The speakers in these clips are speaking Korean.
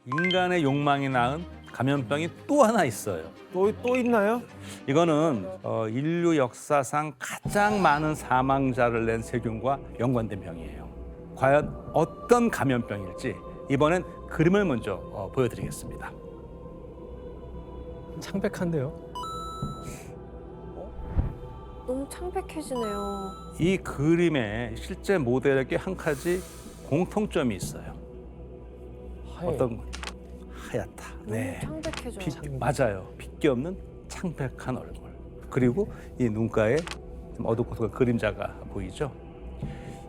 인간의 욕망이 낳은 감염병이 또 하나 있어요. 또 있나요? 이거는 인류 역사상 가장 많은 사망자를 낸 세균과 연관된 병이에요. 과연 어떤 감염병일지 이번엔 그림을 먼저 보여드리겠습니다. 창백한데요? 너무 창백해지네요. 이 그림의 실제 모델에게 한 가지 공통점이 있어요. 어떤 하얗다. 네. 너무 창백해져요. 맞아요. 핏기 없는 창백한 얼굴. 그리고 이 눈가에 좀 어둡고 그림자가 보이죠.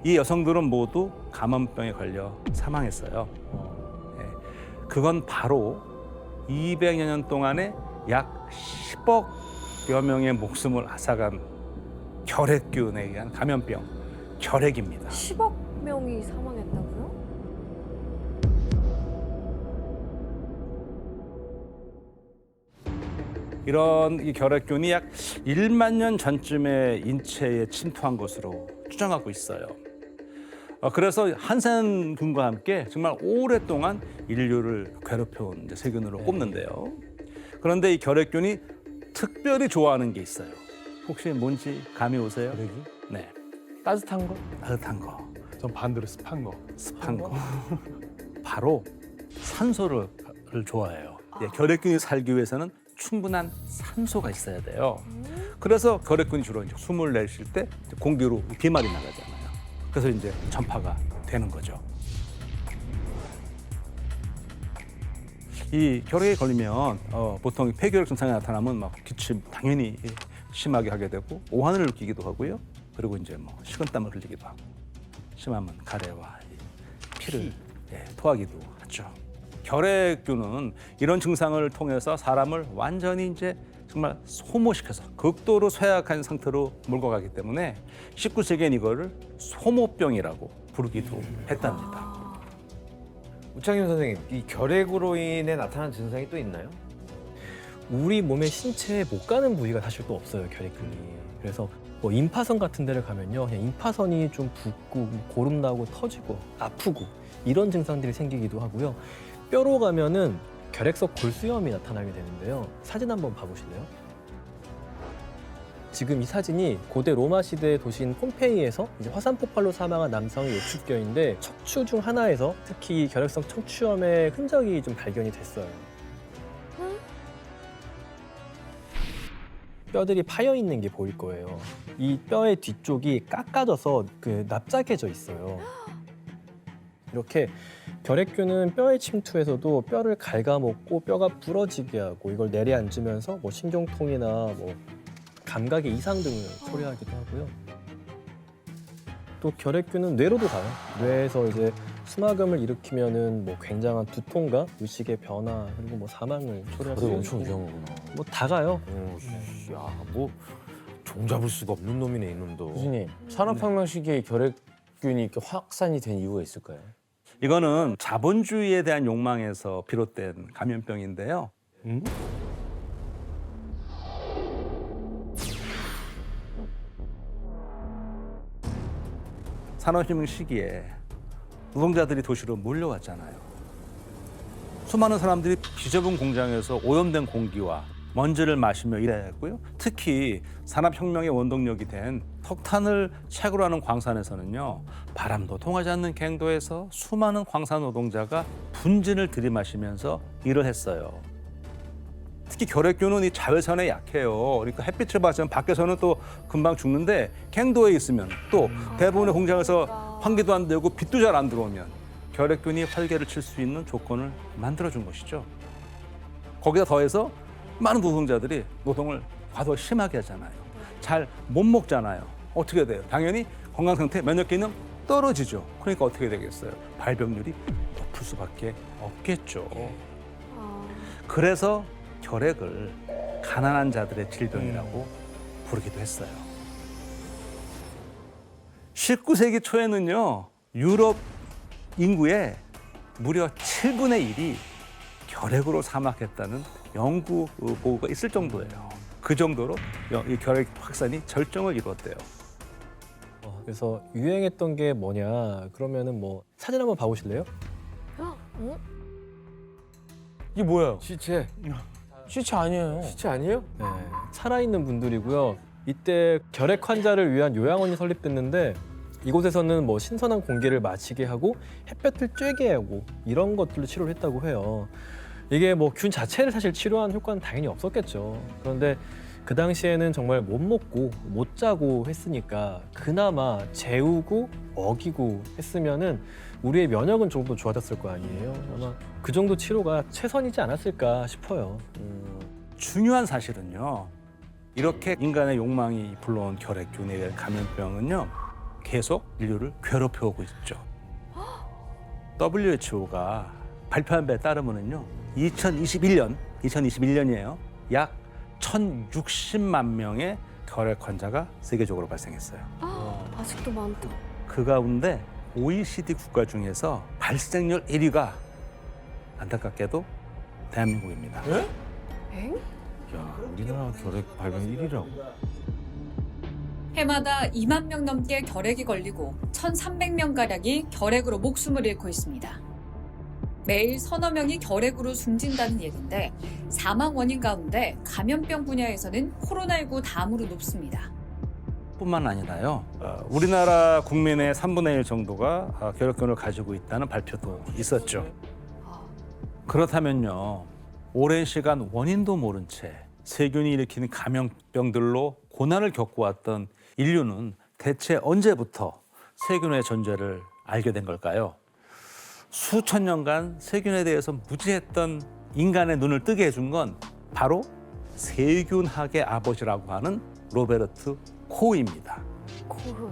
이 여성들은 모두 감염병에 걸려 사망했어요. 네. 그건 바로 200여 년 동안에 약 10억여 명의 목숨을 앗아간 결핵균에 의한 감염병, 결핵입니다. 10억 명이 사망했다고요? 이런 이 결핵균이 약 1만 년 전쯤에 인체에 침투한 것으로 추정하고 있어요. 그래서 한센균과 함께 정말 오랫동안 인류를 괴롭혀온 이제 세균으로 꼽는데요. 그런데 이 결핵균이 특별히 좋아하는 게 있어요. 혹시 뭔지 감이 오세요? 결핵이? 네, 따뜻한 거? 따뜻한 거, 전 반대로 습한 거. 습한 거. 바로 산소를 좋아해요. 결핵균이 살기 위해서는 충분한 산소가 있어야 돼요. 그래서 결핵균이 주로 이제 숨을 내쉴 때 공기로 비말이 나가잖아요. 그래서 이제 전파가 되는 거죠. 이 결핵에 걸리면 보통 폐결핵 증상이 나타나면 막 기침 당연히 심하게 하게 되고 오한을 느끼기도 하고요. 그리고 이제 뭐 식은땀을 흘리기도 하고 심하면 가래와 피를 토하기도 하죠. 결핵균은 이런 증상을 통해서 사람을 완전히 이제 정말 소모시켜서 극도로 쇠약한 상태로 몰고 가기 때문에 19세기엔 이거를 소모병이라고 부르기도 했답니다. 우창윤 선생님, 이 결핵으로 인해 나타난 증상이 또 있나요? 우리 몸의 신체에 못 가는 부위가 사실 또 없어요, 결핵균이. 그래서 뭐 임파선 같은 데를 가면요, 그냥 임파선이 좀 붓고 고름 나고 터지고 아프고 이런 증상들이 생기기도 하고요. 뼈로 가면은 결핵성 골수염이 나타나게 되는데요. 사진 한번 봐보실래요? 지금 이 사진이 고대 로마 시대의 도시인 폼페이에서 이제 화산 폭발로 사망한 남성의 요축뼈인데 척추 중 하나에서 특히 결핵성 척추염의 흔적이 좀 발견이 됐어요. 뼈들이 파여 있는 게 보일 거예요. 이 뼈의 뒤쪽이 깎아져서 납작해져 있어요. 이렇게 결핵균은 뼈에 침투해서도 뼈를 갉아먹고 뼈가 부러지게 하고 이걸 내려앉으면서 뭐 신경통이나 뭐 감각의 이상 등을 초래하기도 하고요. 또 결핵균은 뇌로도 가요. 뇌에서 이제 수막염을 일으키면은 뭐 굉장한 두통과 의식의 변화 그리고 뭐 사망을 초래할 수 엄청 있고 위험하구나. 뭐 다 가요. 야, 뭐 종잡을 수가 없는 놈이네, 이놈도. 교수님, 산업혁명 시기에 결핵균이 이렇게 확산이 된 이유가 있을까요? 이거는 자본주의에 대한 욕망에서 비롯된 감염병인데요. 산업혁명 시기에 노동자들이 도시로 몰려왔잖아요. 수많은 사람들이 비좁은 공장에서 오염된 공기와 먼지를 마시며 일했고요. 특히 산업혁명의 원동력이 된 석탄을 채굴 하는 광산에서는요. 바람도 통하지 않는 갱도에서 수많은 광산 노동자가 분진을 들이마시면서 일을 했어요. 특히 결핵균은 이 자외선에 약해요. 그러니까 햇빛을 받으면 밖에서는 또 금방 죽는데 갱도에 있으면 또 대부분의 공장에서 환기도 안 되고 빛도 잘 안 들어오면 결핵균이 활개를 칠 수 있는 조건을 만들어준 것이죠. 거기다 더해서 많은 노동자들이 노동을 과도 심하게 하잖아요. 잘 못 먹잖아요. 어떻게 돼요? 당연히 건강 상태, 면역 기능 떨어지죠. 그러니까 어떻게 되겠어요? 발병률이 높을 수밖에 없겠죠. 그래서 결핵을 가난한 자들의 질병이라고 부르기도 했어요. 19세기 초에는요, 유럽 인구의 무려 7분의 1이 결핵으로 사망했다는 연구 보고가 있을 정도예요. 그 정도로 이 결핵 확산이 절정을 이뤘대요. 그래서 유행했던 게 뭐냐 그러면은 뭐 사진 한번 봐보실래요? 이게 뭐야? 시체. 시체 아니에요. 시체 아니에요? 네, 살아있는 분들이고요. 이때 결핵 환자를 위한 요양원이 설립됐는데 이곳에서는 뭐 신선한 공기를 마시게 하고 햇볕을 쬐게 하고 이런 것들로 치료를 했다고 해요. 이게 뭐 균 자체를 사실 치료하는 효과는 당연히 없었겠죠. 그런데 그 당시에는 정말 못 먹고 못 자고 했으니까 그나마 재우고 먹이고 했으면은 우리의 면역은 조금 더 좋아졌을 거 아니에요. 아마 그 정도 치료가 최선이지 않았을까 싶어요. 중요한 사실은요. 이렇게 인간의 욕망이 불러온 결핵균에 의한 감염병은요. 계속 인류를 괴롭혀오고 있죠. WHO가 발표한 바에 따르면요. 2021년이에요. 약 1,060만 명의 결핵 환자가 세계적으로 발생했어요. 아직도 많다. 그 가운데 OECD 국가 중에서 발생률 1위가 안타깝게도 대한민국입니다. 엥? 야, 우리나라 결핵 발병 1위라고. 해마다 2만 명 넘게 결핵이 걸리고 1,300명가량이 결핵으로 목숨을 잃고 있습니다. 매일 서너 명이 결핵으로 숨진다는 얘기인데 사망 원인 가운데 감염병 분야에서는 코로나19 다음으로 높습니다. 뿐만 아니라요. 우리나라 국민의 3분의 1 정도가 결핵균을 가지고 있다는 발표도 있었죠. 그렇다면요. 오랜 시간 원인도 모른 채 세균이 일으키는 감염병들로 고난을 겪어왔던 인류는 대체 언제부터 세균의 존재를 알게 된 걸까요? 수천 년간 세균에 대해서 무지했던 인간의 눈을 뜨게 해준 건 바로 세균학의 아버지라고 하는 로베르트 코흐입니다. 코흐.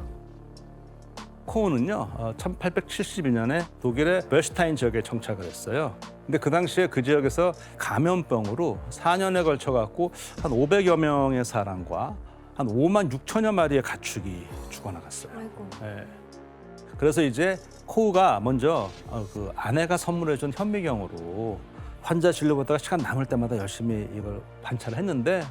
코흐는요, 1872년에 독일의 베슈타인 지역에 정착을 했어요. 근데 그 당시에 그 지역에서 감염병으로 4년에 걸쳐 갖고 한 500여 명의 사람과 한 5만 6천여 마리의 가축이 죽어나갔어요. 아이고. 예. 그래서 이제 코흐가 먼저 그 아내가 선물해준 현미경으로 환자 진료받다가 시간 남을 때마다 열심히 이걸 관찰을 했는데,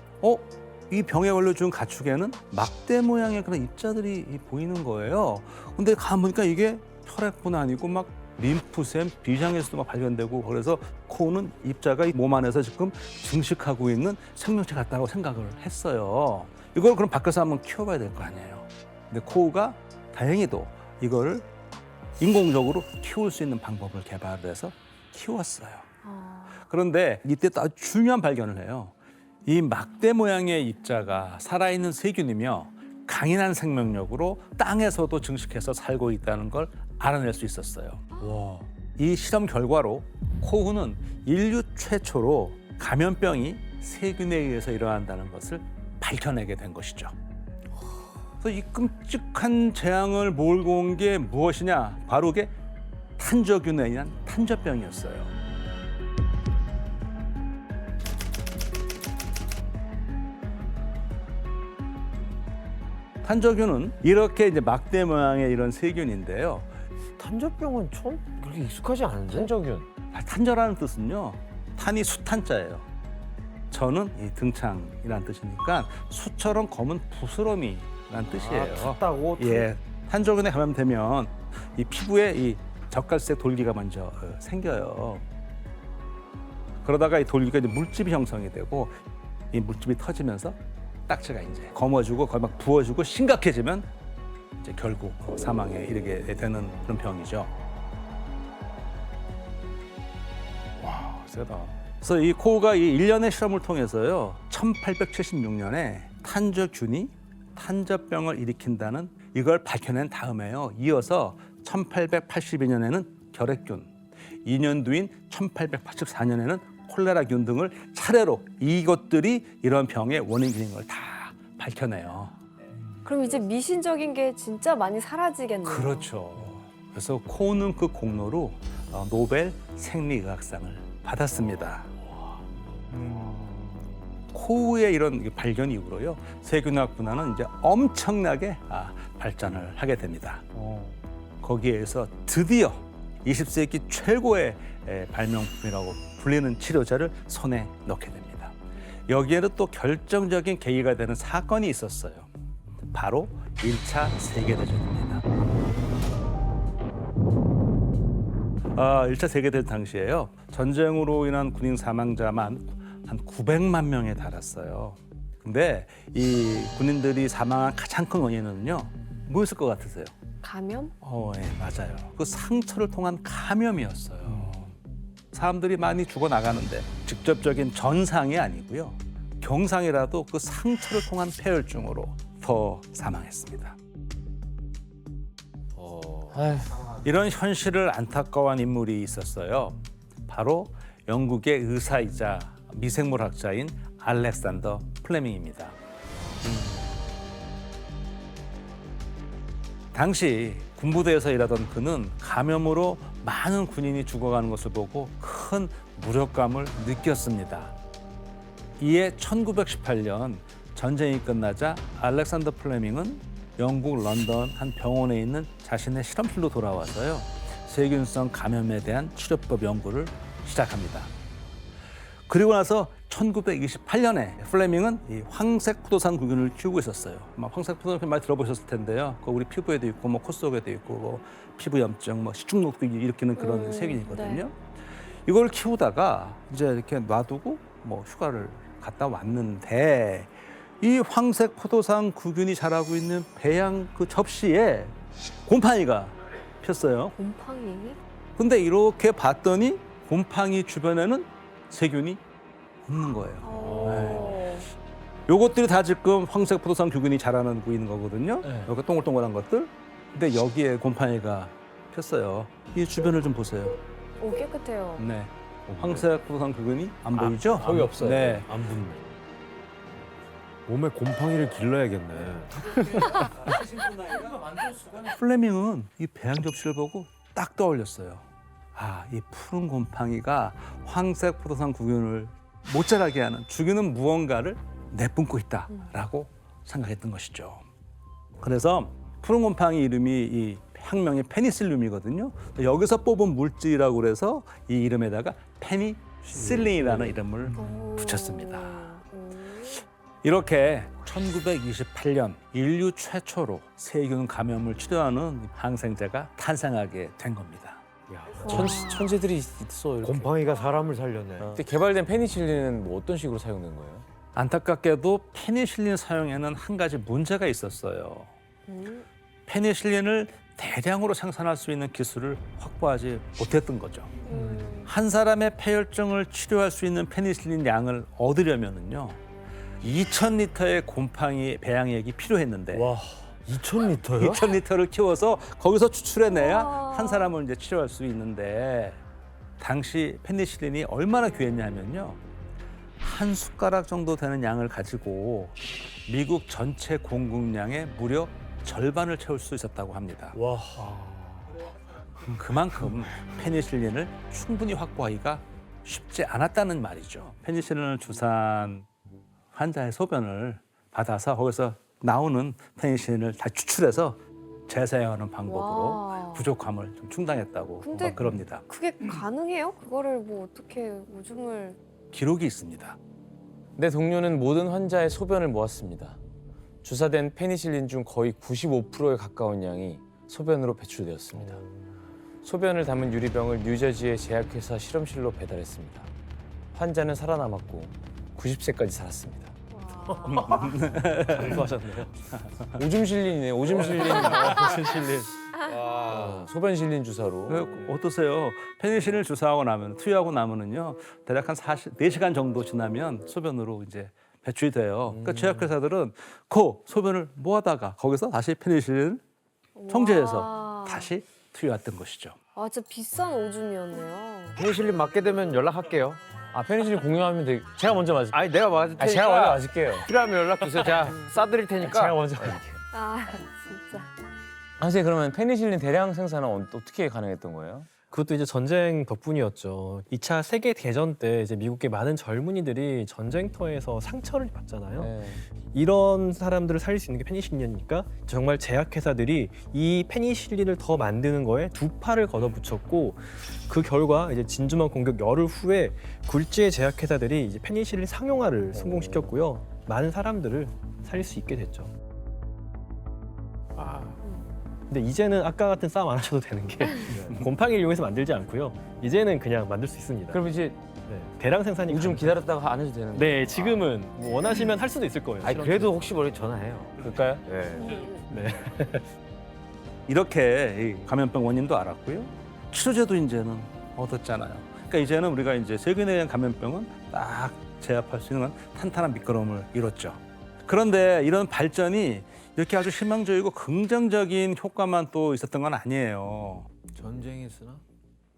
이 병에 걸려 죽은 가축에는 막대 모양의 그런 입자들이 보이는 거예요. 근데 가보니까 이게 혈액뿐 아니고 막 림프샘, 비장에서도 막 발견되고, 그래서 코우는 입자가 이 몸 안에서 지금 증식하고 있는 생명체 같다고 생각을 했어요. 이걸 그럼 밖에서 한번 키워봐야 될 거 아니에요. 근데 코우가 다행히도 이걸 인공적으로 키울 수 있는 방법을 개발을 해서 키웠어요. 그런데 이때 또 아주 중요한 발견을 해요. 이 막대 모양의 입자가 살아있는 세균이며 강인한 생명력으로 땅에서도 증식해서 살고 있다는 걸 알아낼 수 있었어요. 와. 이 실험 결과로 코흐는 인류 최초로 감염병이 세균에 의해서 일어난다는 것을 밝혀내게 된 것이죠. 그래서 이 끔찍한 재앙을 몰고 온 게 무엇이냐? 바로 그게 탄저균에 의한 탄저병이었어요. 탄저균은 이렇게 이제 막대 모양의 이런 세균인데요. 탄저병은 처음 그렇게 익숙하지 않은데? 탄저균. 탄저라는 뜻은요, 탄이 수탄자예요. 저는 이 등창이라는 뜻이니까 수처럼 검은 부스러미라는 뜻이에요. 탔다고? 예, 탄저균에 감염되면 이 피부에 이 젓갈색 돌기가 먼저 생겨요. 그러다가 이 돌기가 이제 물집이 형성이 되고, 이 물집이 터지면서 딱지가 이제 검어지고 거의 막 부어지고 심각해지면 이제 결국 사망에 이르게 되는 그런 병이죠. 와, 세다. 그래서 이 코우가 이 일련의 실험을 통해서요, 1876년에 탄저균이 탄저병을 일으킨다는 이걸 밝혀낸 다음에요, 이어서 1882년에는 결핵균, 2년 뒤인 1884년에는 콜레라균 등을 차례로 이것들이 이런 병의 원인인 걸 다 밝혀내요. 그럼 이제 미신적인 게 진짜 많이 사라지겠네요. 그렇죠. 그래서 코우는 그 공로로 노벨 생리의학상을 받았습니다. 코우의 이런 발견 이후로요, 세균학 분야는 이제 엄청나게 발전을 하게 됩니다. 거기에서 드디어 20세기 최고의 발명품이라고 불리는 치료제를 손에 넣게 됩니다. 여기에는 또 결정적인 계기가 되는 사건이 있었어요. 바로 1차 세계대전입니다. 1차 세계대전 당시에요. 전쟁으로 인한 군인 사망자만 한 900만 명에 달았어요. 근데 이 군인들이 사망한 가장 큰 원인은요. 뭐였을 것 같으세요? 감염? 네, 맞아요. 그 상처를 통한 감염이었어요. 사람들이 많이 죽어나가는데 직접적인 전상이 아니고요. 경상이라도 그 상처를 통한 폐혈증으로 더 사망했습니다. 아휴, 이런 현실을 안타까워한 인물이 있었어요. 바로 영국의 의사이자 미생물학자인 알렉산더 플레밍입니다. 당시 군부대에서 일하던 그는 감염으로 많은 군인이 죽어가는 것을 보고 큰 무력감을 느꼈습니다. 이에 1918년 전쟁이 끝나자 알렉산더 플레밍은 영국 런던 한 병원에 있는 자신의 실험실로 돌아와서요. 세균성 감염에 대한 치료법 연구를 시작합니다. 그리고 나서 1928년에 플레밍은 이 황색 포도상 균을 키우고 있었어요. 황색 포도상 많이 들어보셨을 텐데요. 그 우리 피부에도 있고, 코스 속에도 있고, 피부 염증, 식중독도 일으키는 그런 세균이거든요. 네. 이걸 키우다가 이제 이렇게 놔두고 휴가를 갔다 왔는데 이 황색 포도상 구균이 자라고 있는 배양 그 접시에 곰팡이가 폈어요. 곰팡이? 근데 이렇게 봤더니 곰팡이 주변에는 세균이 없는 거예요. 요것들이 다 지금 황색 포도상 균이 자라는 있는 거거든요. 네. 여기 동글동글한 것들. 근데 여기에 곰팡이가 폈어요. 이 주변을 좀 보세요. 오, 깨끗해요. 네. 황색 포도상 균이 안 보이죠? 거기 없어요. 네. 안 붙네. 몸에 곰팡이를 길러야겠네. 플레밍은 이 배양 접시를 보고 딱 떠올렸어요. 이 푸른 곰팡이가 황색 포도상 구균을 못 자라게 하는 죽이는 무언가를 내뿜고 있다라고 생각했던 것이죠. 그래서 푸른 곰팡이 이름이 이 학명이 페니실륨이거든요. 여기서 뽑은 물질이라고 그래서 이 이름에다가 페니실린이라는 이름을 붙였습니다. 이렇게 1928년 인류 최초로 세균 감염을 치료하는 항생제가 탄생하게 된 겁니다. 천재들이 있어. 이렇게. 곰팡이가 사람을 살렸네. 근데 개발된 페니실린은 뭐 어떤 식으로 사용된 거예요? 안타깝게도 페니실린 사용에는 한 가지 문제가 있었어요. 페니실린을 대량으로 생산할 수 있는 기술을 확보하지 못했던 거죠. 한 사람의 폐혈증을 치료할 수 있는 페니실린 양을 얻으려면은요, 2,000리터의 곰팡이 배양액이 필요했는데 와, 2,000리터요? 2,000리터를 키워서 거기서 추출해내야 와. 한 사람을 이제 치료할 수 있는데 당시 페니실린이 얼마나 귀했냐면요, 한 숟가락 정도 되는 양을 가지고 미국 전체 공급량의 무려 절반을 채울 수 있었다고 합니다. 와. 그만큼 페니실린을 충분히 확보하기가 쉽지 않았다는 말이죠. 페니실린을 주사한 환자의 소변을 받아서 거기서 나오는 페니실린을 다 추출해서 재사용하는 방법으로 와. 부족함을 좀 충당했다고 근데 그럽니다. 그게 가능해요? 그거를 뭐 어떻게 오줌을 기록이 있습니다. 내 동료는 모든 환자의 소변을 모았습니다. 주사된 페니실린 중 거의 95%에 가까운 양이 소변으로 배출되었습니다. 소변을 담은 유리병을 뉴저지의 제약회사 실험실로 배달했습니다. 환자는 살아남았고 90세까지 살았습니다. 공부하셨네요. 오줌 실린이네. 오줌 실린. 무슨 실린. 소변 실린 주사로. 어떠세요? 페니실린을 주사하고 나면 투여하고 나면은요, 대략 한 4시간 정도 지나면 소변으로 이제 배출이 돼요. 그러니까 제약회사들은 그 소변을 모아다가 거기서 다시 페니실린을 청제해서 와. 다시 투여했던 것이죠. 아, 진짜 비싼 오줌이었네요. 페니실린 맞게 되면 연락할게요. 아 페니실린 공유하면 돼. 제가 먼저 맞을게요. 아니 내가 맞을 테니까. 제가 먼저 맞을게요. 필요하면 연락 주세요. 제가 싸드릴 테니까. 제가 먼저 맞을게요. 아, 진짜. 선생님 그러면 페니실린 대량 생산은 어떻게 가능했던 거예요? 그것도 이제 전쟁 덕분이었죠. 2차 세계 대전 때 이제 미국의 많은 젊은이들이 전쟁터에서 상처를 받잖아요. 네. 이런 사람들을 살릴 수 있는 게 페니실린이니까 정말 제약회사들이 이 페니실린을 더 만드는 거에 두 팔을 걷어붙였고, 그 결과 이제 진주만 공격 열흘 후에 굴지의 제약회사들이 이제 페니실린 상용화를 성공시켰고요. 많은 사람들을 살릴 수 있게 됐죠. 근데 이제는 아까 같은 싸움 안 하셔도 되는 게 곰팡이를 이용해서 만들지 않고요. 이제는 그냥 만들 수 있습니다. 그럼 이제 네, 대량 생산이 좀 가능해요. 기다렸다가 안 해도 되는 거예요? 네, 지금은 뭐 원하시면 할 수도 있을 거예요. 아니 그래도 혹시 모르니 전화해요. 그럴까요? 네. 이렇게 이 감염병 원인도 알았고요. 치료제도 이제는 얻었잖아요. 그러니까 이제는 우리가 이제 세균에 의한 감염병은 딱 제압할 수 있는 탄탄한 미끄럼을 이뤘죠. 그런데 이런 발전이 이렇게 아주 희망적이고 긍정적인 효과만 또 있었던 건 아니에요. 전쟁이 쓰나?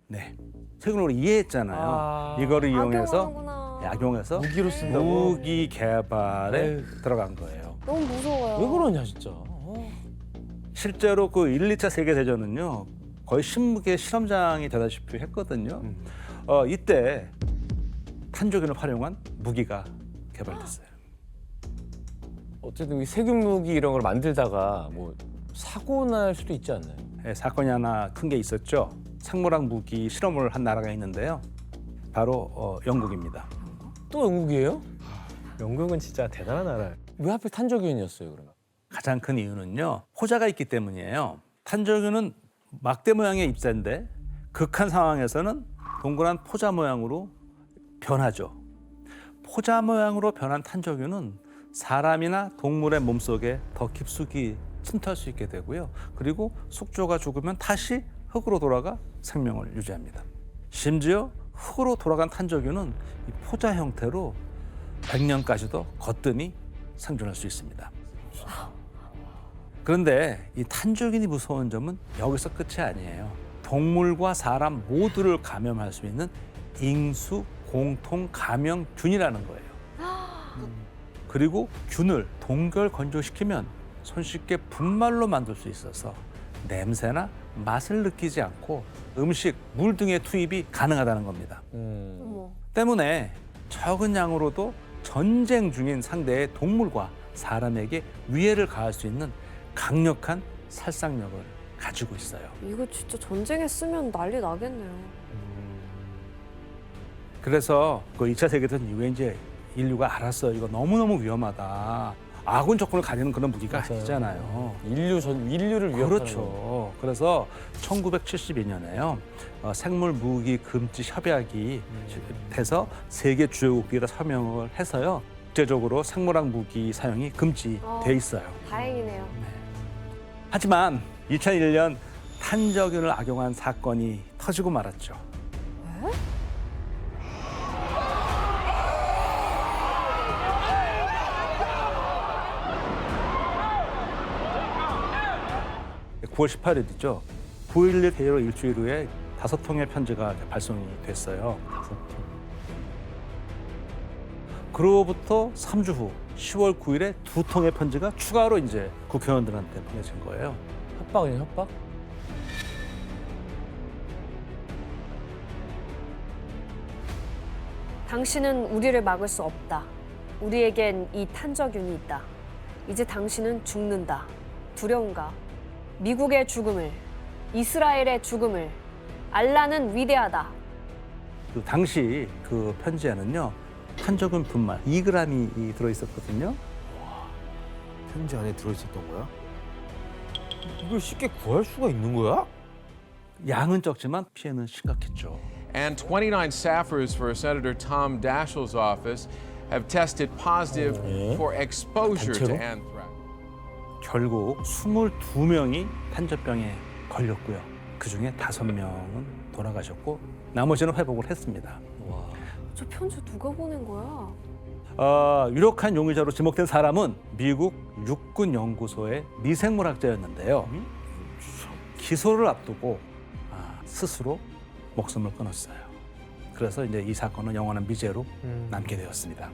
네, 세균을 이해했잖아요. 아, 이거를 이용해서 악용하는구나. 악용해서 무기로 쓴다고? 무기 개발에 에휴. 들어간 거예요. 너무 무서워요. 왜 그러냐 진짜. 실제로 그 1, 2차 세계대전은요 거의 신무기의 실험장이 되다시피 했거든요. 이때 탄저균을 활용한 무기가 개발됐어요. 어쨌든 이 세균 무기 이런 걸 만들다가 뭐 사고 날 수도 있지 않나요? 예, 사건이 하나 큰 게 있었죠. 생물학 무기 실험을 한 나라가 있는데요. 바로 영국입니다. 또 영국이에요? 영국은 진짜 대단한 나라예요. 왜 하필 탄저균이었어요 그러면? 가장 큰 이유는요. 포자가 있기 때문이에요. 탄저균은 막대 모양의 잎새인데 극한 상황에서는 동그란 포자 모양으로 변하죠. 포자 모양으로 변한 탄저균은 사람이나 동물의 몸속에 더 깊숙이 침투할 수 있게 되고요. 그리고 숙조가 죽으면 다시 흙으로 돌아가 생명을 유지합니다. 심지어 흙으로 돌아간 탄저균은 이 포자 형태로 100년까지도 거뜬히 생존할 수 있습니다. 그런데 이 탄저균이 무서운 점은 여기서 끝이 아니에요. 동물과 사람 모두를 감염할 수 있는 인수 공통 감염균이라는 거예요. 그리고 균을 동결 건조시키면 손쉽게 분말로 만들 수 있어서 냄새나 맛을 느끼지 않고 음식, 물 등의 투입이 가능하다는 겁니다. 어머. 때문에 적은 양으로도 전쟁 중인 상대의 동물과 사람에게 위해를 가할 수 있는 강력한 살상력을 가지고 있어요. 이거 진짜 전쟁에 쓰면 난리 나겠네요. 그래서 그 2차 세계대전 이후에 이제 인류가 알았어요. 이거 너무너무 위험하다. 아군 적군을 가리는 그런 무기가 맞아요. 아니잖아요. 인류를 위협하는 거. 그렇죠. 그래서 1972년에요. 생물 무기 금지 협약이 돼서 세계 주요국들이 서명을 해서요. 국제적으로 생물학 무기 사용이 금지돼 있어요. 다행이네요. 하지만 2001년 탄저균을 악용한 사건이 터지고 말았죠. 왜? 9월 18일이죠. 9.11 대로 일주일 후에 5통의 편지가 발송이 됐어요. 그로부터 3주 후 10월 9일에 2통의 편지가 추가로 이제 국회의원들한테 보내진 거예요. 협박이냐 협박? 당신은 우리를 막을 수 없다. 우리에겐 이 탄저균이 있다. 이제 당신은 죽는다. 두려운가? 미국의 죽음을, 이스라엘의 죽음을, 알라는 위대하다. 그 당시 그 편지에는요 탄저균 분말 2g이 들어있었거든요. 편지 안에 들어있었던 거야? 이걸 쉽게 구할 수가 있는 거야? 양은 적지만 피해는 심각했죠. And 29 staffers for Senator Tom Daschle's office have tested positive for exposure to 단체로? anthrax. 결국 22명이 탄저병에 걸렸고요. 그중에 5명은 돌아가셨고 나머지는 회복을 했습니다. 저 편지 누가 보낸 거야? 유력한 용의자로 지목된 사람은 미국 육군 연구소의 미생물학자였는데요. 기소를 앞두고 스스로 목숨을 끊었어요. 그래서 이제 이 사건은 영원한 미제로 남게 되었습니다.